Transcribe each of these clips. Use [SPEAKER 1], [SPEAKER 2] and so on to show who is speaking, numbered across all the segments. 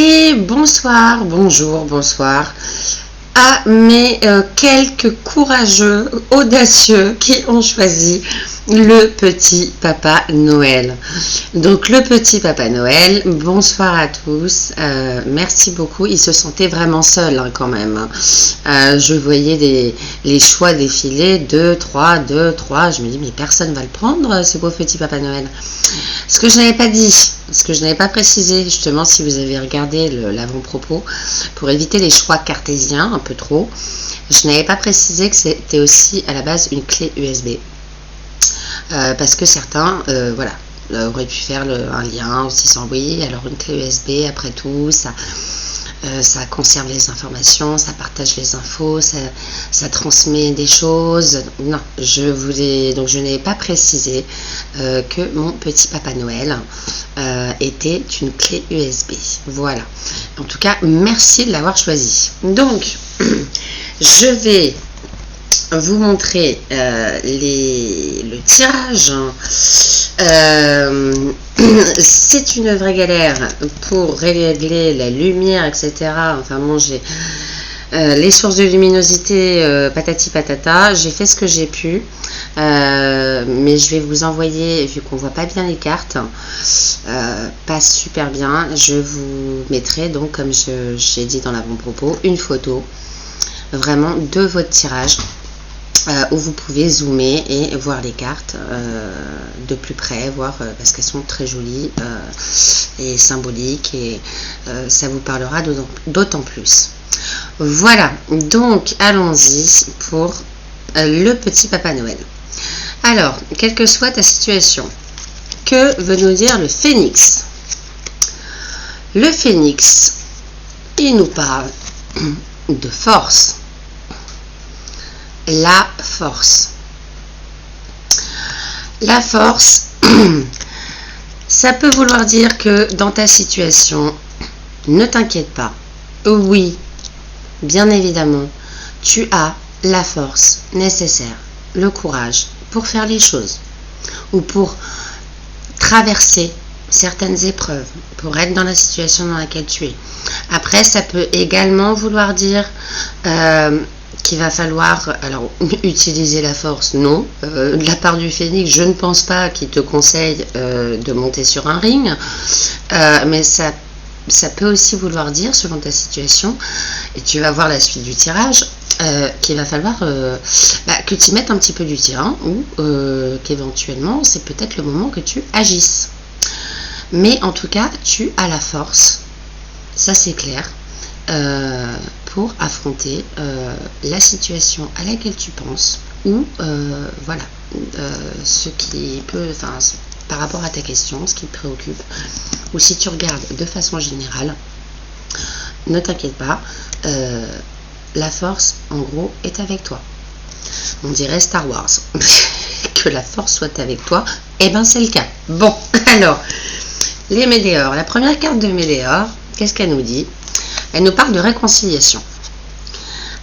[SPEAKER 1] Et bonsoir, bonjour, bonsoir à mes quelques courageux, audacieux qui ont choisi le petit Papa Noël. Donc le petit Papa Noël, bonsoir à tous, merci beaucoup. Il se sentait vraiment seul hein, quand même. Je voyais les choix défiler, 2, 3, 2, 3. Je me dis mais personne va le prendre ce beau petit Papa Noël. Ce que je n'avais pas dit, ce que je n'avais pas précisé, justement si vous avez regardé l'avant-propos, pour éviter les choix cartésiens un peu trop, je n'avais pas précisé que c'était aussi à la base une clé USB. Parce que certains, voilà, auraient pu faire un lien aussi sans oui, alors une clé USB, après tout, ça conserve les informations, ça partage les infos, ça transmet des choses. Non, donc je n'ai pas précisé que mon petit Papa Noël était une clé USB. Voilà. En tout cas, merci de l'avoir choisi. Donc, je vais vous montrer le tirage. C'est une vraie galère pour régler la lumière, etc. Enfin bon, j'ai les sources de luminosité, patati patata. J'ai fait ce que j'ai pu, mais je vais vous envoyer, vu qu'on voit pas bien les cartes, pas super bien, je vous mettrai donc, comme j'ai dit dans l'avant-propos, une photo vraiment de votre tirage. Où vous pouvez zoomer et voir les cartes de plus près, voir parce qu'elles sont très jolies et symboliques et ça vous parlera d'autant plus. Voilà, donc allons-y pour le petit Papa Noël. Alors, quelle que soit ta situation, que veut nous dire le Phénix? Le Phénix, il nous parle de force. La force. La force, ça peut vouloir dire que dans ta situation, ne t'inquiète pas. Oui, bien évidemment, tu as la force nécessaire, le courage pour faire les choses ou pour traverser certaines épreuves, pour être dans la situation dans laquelle tu es. Après, ça peut également vouloir dire qu'il va falloir utiliser la force, non. De la part du Phénix, je ne pense pas qu'il te conseille de monter sur un ring, mais ça peut aussi vouloir dire, selon ta situation, et tu vas voir la suite du tirage, qu'il va falloir que tu mettes un petit peu du tien, ou qu'éventuellement, c'est peut-être le moment que tu agisses. Mais en tout cas, tu as la force, ça c'est clair, pour affronter la situation à laquelle tu penses ou voilà ce qui peut, enfin par rapport à ta question, ce qui te préoccupe, ou si tu regardes de façon générale, ne t'inquiète pas, la force en gros est avec toi. On dirait Star Wars que la force soit avec toi, et ben c'est le cas. Bon, alors les Médéors, la première carte de Médéor, qu'est-ce qu'elle nous dit? Elle nous parle de réconciliation.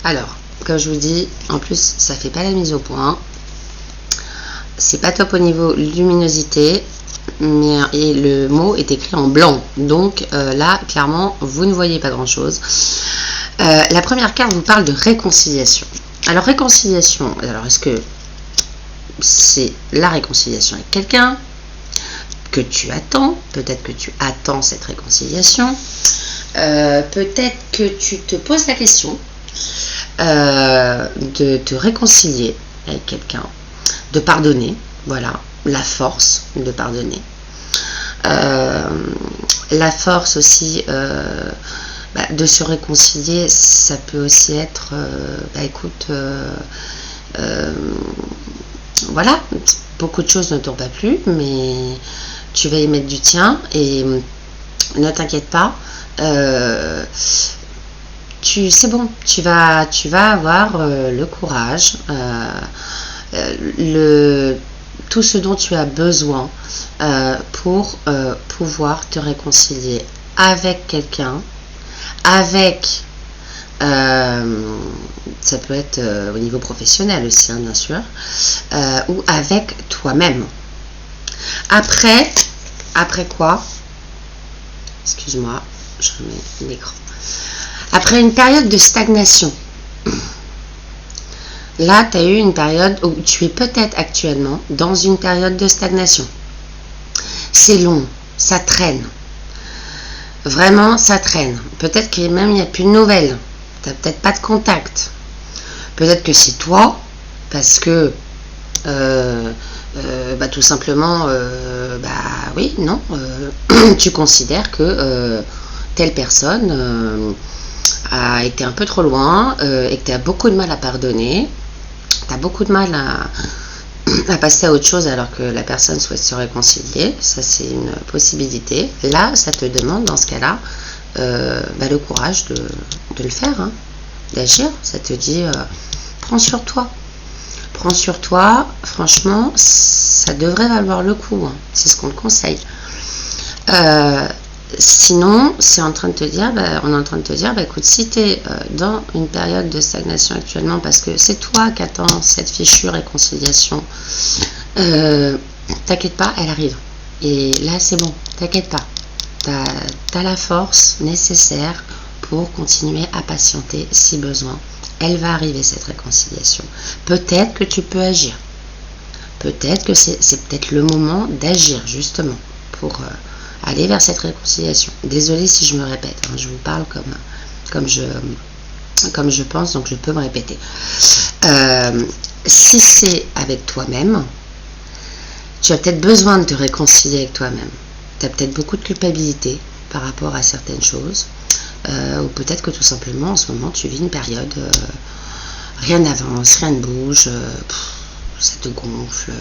[SPEAKER 1] Alors, comme je vous dis, en plus, ça fait pas la mise au point. C'est pas top au niveau luminosité, et le mot est écrit en blanc. Donc là, clairement, vous ne voyez pas grand-chose. La première carte vous parle de réconciliation. Alors, réconciliation, alors est-ce que c'est la réconciliation avec quelqu'un que tu attends? Peut-être que tu attends cette réconciliation. Peut-être que tu te poses la question de te réconcilier avec quelqu'un, de pardonner, voilà, la force de pardonner. La force aussi de se réconcilier, ça peut aussi être, écoute, voilà, beaucoup de choses ne t'ont pas plu, mais tu vas y mettre du tien et ne t'inquiète pas. C'est bon, tu vas avoir le courage, tout ce dont tu as besoin pour pouvoir te réconcilier avec quelqu'un, avec ça peut être au niveau professionnel aussi, hein, bien sûr, ou avec toi-même. Après quoi, excuse-moi, je remets l'écran. Après une période de stagnation, là, tu as eu une période où tu es peut-être actuellement dans une période de stagnation. C'est long, ça traîne. Vraiment, ça traîne. Peut-être que même il n'y a plus de nouvelles. Tu n'as peut-être pas de contact. Peut-être que c'est toi, parce que tout simplement, oui, non, tu considères que telle personne a été un peu trop loin et que tu as beaucoup de mal à pardonner, tu as beaucoup de mal à passer à autre chose alors que la personne souhaite se réconcilier. Ça, c'est une possibilité. Là, ça te demande, dans ce cas-là, le courage de le faire, hein, d'agir. Ça te dit, prends sur toi. Prends sur toi, franchement, ça devrait valoir le coup, hein. C'est ce qu'on te conseille. Sinon, c'est en train de te dire, on est en train de te dire, écoute, si tu es dans une période de stagnation actuellement, parce que c'est toi qui attends cette fichue réconciliation, t'inquiète pas, elle arrive. Et là, c'est bon, t'inquiète pas. T'as la force nécessaire pour continuer à patienter si besoin. Elle va arriver, cette réconciliation. Peut-être que tu peux agir. Peut-être que c'est peut-être le moment d'agir, justement, pour aller vers cette réconciliation. Désolée si je me répète, hein, je vous parle comme je pense, donc je peux me répéter. Si c'est avec toi-même, tu as peut-être besoin de te réconcilier avec toi-même. Tu as peut-être beaucoup de culpabilité par rapport à certaines choses. Ou peut-être que tout simplement en ce moment tu vis une période, rien n'avance, rien ne bouge, ça te gonfle,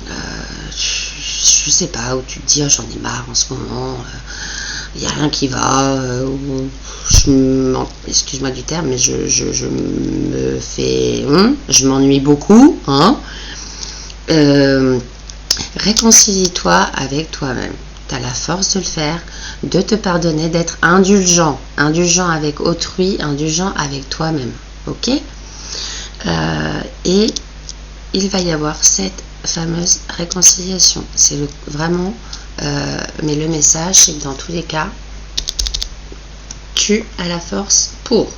[SPEAKER 1] je sais pas, où tu te dis j'en ai marre en ce moment, il n'y a rien qui va, excuse-moi du terme, mais je m'ennuie beaucoup, hein. Réconcilie-toi avec toi-même. Tu as la force de le faire, de te pardonner, d'être indulgent avec autrui, indulgent avec toi-même, ok. Et il va y avoir cette fameuse réconciliation. C'est vraiment, mais le message, c'est que dans tous les cas, tu as la force pour.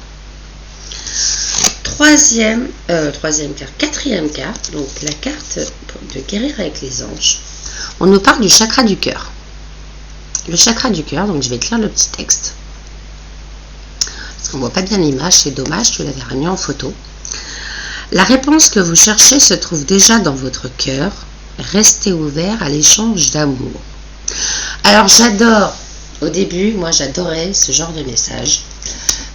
[SPEAKER 1] Quatrième carte, donc la carte de guérir avec les anges. On nous parle du chakra du cœur. Le chakra du cœur, donc je vais te lire le petit texte. Parce qu'on ne voit pas bien l'image, c'est dommage, je l'avais mis en photo. La réponse que vous cherchez se trouve déjà dans votre cœur. Restez ouvert à l'échange d'amour. Alors j'adore, au début, moi j'adorais ce genre de message.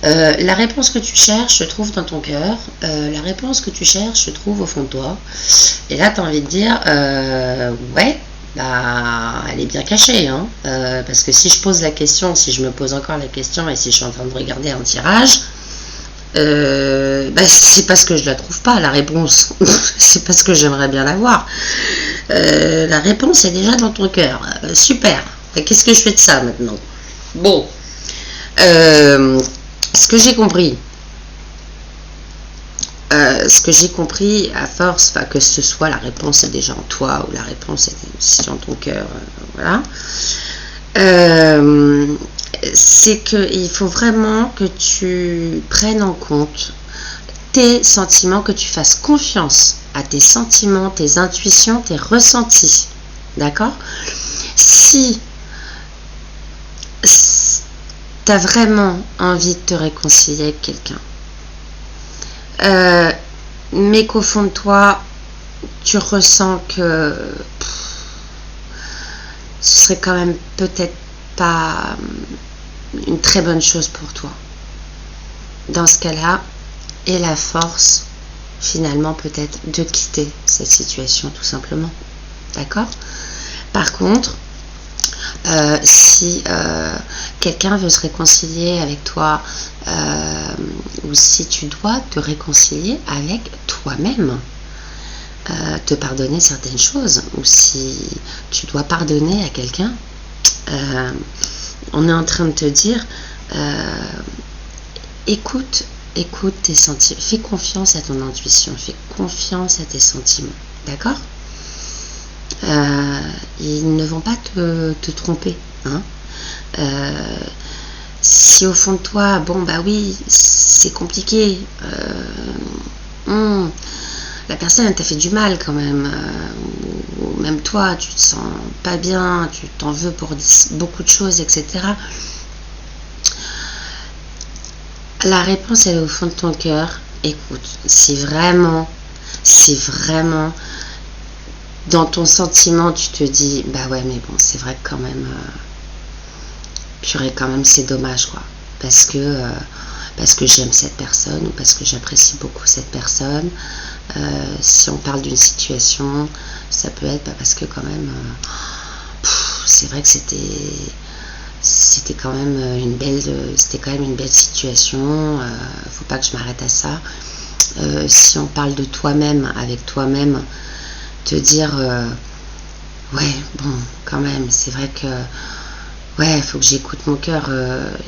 [SPEAKER 1] La réponse que tu cherches se trouve dans ton cœur. La réponse que tu cherches se trouve au fond de toi. Et là, tu as envie de dire, ouais, elle est bien cachée, hein, parce que si je pose la question, si je me pose encore la question et si je suis en train de regarder un tirage, c'est parce que je la trouve pas, la réponse. C'est parce que j'aimerais bien la voir. La réponse est déjà dans ton cœur. Super. Qu'est-ce que je fais de ça maintenant? Bon. Ce que j'ai compris à force, que ce soit la réponse est déjà en toi ou la réponse est aussi dans ton cœur, voilà, c'est qu'il faut vraiment que tu prennes en compte tes sentiments, que tu fasses confiance à tes sentiments, tes intuitions, tes ressentis, d'accord? Si tu as vraiment envie de te réconcilier avec quelqu'un, mais qu'au fond de toi, tu ressens que ce serait quand même peut-être pas une très bonne chose pour toi. Dans ce cas-là, aie la force, finalement, peut-être de quitter cette situation, tout simplement. D'accord? Par contre, si quelqu'un veut se réconcilier avec toi, ou si tu dois te réconcilier avec toi-même, te pardonner certaines choses, ou si tu dois pardonner à quelqu'un, on est en train de te dire, écoute tes sentiments, fais confiance à ton intuition, fais confiance à tes sentiments, d'accord? Ils ne vont pas te tromper, hein. Si au fond de toi, bon bah oui, c'est compliqué, la personne elle t'a fait du mal quand même, ou même toi tu te sens pas bien, tu t'en veux pour beaucoup de choses, etc. La réponse elle est au fond de ton cœur. Écoute, si vraiment dans ton sentiment tu te dis bah ouais mais bon c'est vrai que quand même purée quand même c'est dommage quoi, parce que j'aime cette personne ou parce que j'apprécie beaucoup cette personne. Si on parle d'une situation, ça peut être parce que quand même c'est vrai que c'était quand même une belle situation, faut pas que je m'arrête à ça. Si on parle de toi-même, avec toi-même, te dire ouais bon quand même c'est vrai que ouais faut que j'écoute mon cœur,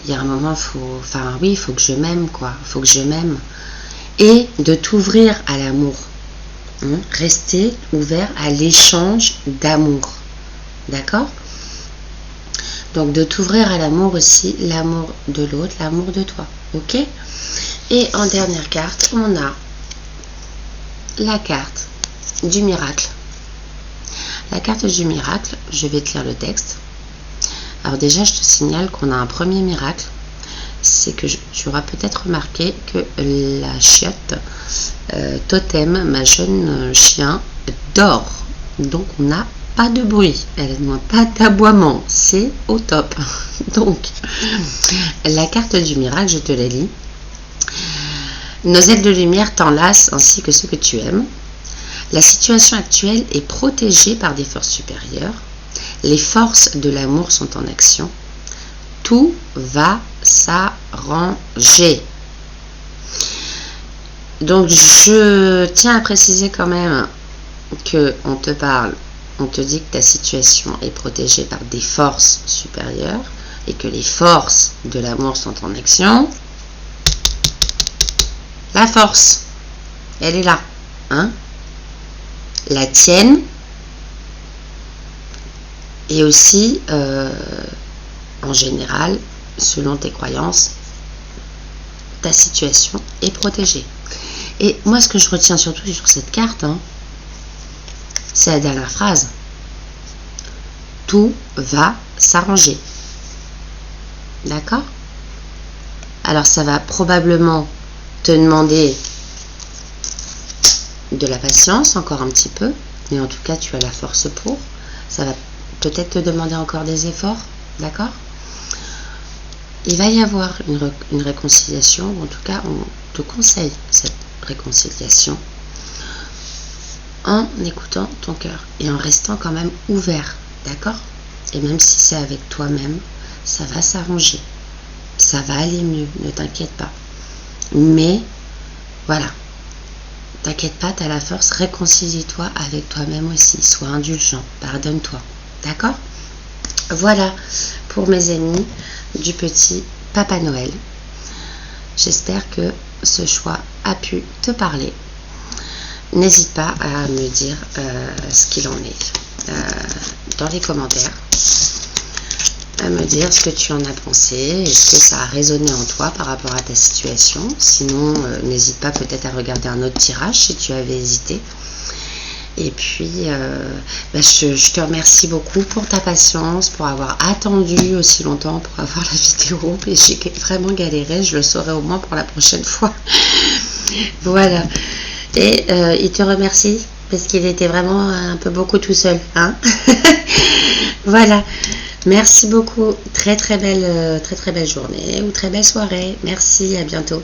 [SPEAKER 1] il y a un moment faut que je m'aime quoi, faut que je m'aime, et de t'ouvrir à l'amour, rester ouvert à l'échange d'amour, d'accord? Donc de t'ouvrir à l'amour aussi, l'amour de l'autre, l'amour de toi, ok? Et en dernière carte, on a la carte du miracle. La carte du miracle, je vais te lire le texte. Alors déjà, je te signale qu'on a un premier miracle. C'est que tu auras peut-être remarqué que la chiotte totem, ma jeune chien, dort. Donc on n'a pas de bruit, elle n'a pas d'aboiement, c'est au top. Donc, la carte du miracle, je te la lis. Nos ailes de lumière t'enlacent ainsi que ceux que tu aimes. La situation actuelle est protégée par des forces supérieures. Les forces de l'amour sont en action. Tout va s'arranger. Donc, je tiens à préciser quand même qu'on te parle, on te dit que ta situation est protégée par des forces supérieures et que les forces de l'amour sont en action. La force, elle est là, hein? La tienne, et aussi, en général, selon tes croyances, ta situation est protégée. Et moi, ce que je retiens surtout sur cette carte, c'est la dernière phrase. Tout va s'arranger. D'accord? Alors, ça va probablement te demander de la patience encore un petit peu, mais en tout cas tu as la force pour. Ça va peut-être te demander encore des efforts, d'accord? Il va y avoir une réconciliation, ou en tout cas on te conseille cette réconciliation en écoutant ton cœur et en restant quand même ouvert, d'accord? Et même si c'est avec toi-même, ça va s'arranger, ça va aller mieux, ne t'inquiète pas. Mais voilà, t'inquiète pas, t'as la force, réconcilie-toi avec toi-même aussi, sois indulgent, pardonne-toi, d'accord? Voilà pour mes amis du petit Papa Noël. J'espère que ce choix a pu te parler. N'hésite pas à me dire ce qu'il en est dans les commentaires, à me dire ce que tu en as pensé, est-ce que ça a résonné en toi par rapport à ta situation. Sinon, n'hésite pas peut-être à regarder un autre tirage si tu avais hésité. Et puis, je te remercie beaucoup pour ta patience, pour avoir attendu aussi longtemps pour avoir la vidéo. Et j'ai vraiment galéré, je le saurai au moins pour la prochaine fois. Voilà. Et il te remercie parce qu'il était vraiment un peu beaucoup tout seul, hein. Voilà. Merci beaucoup. Très très belle journée ou très belle soirée. Merci, à bientôt.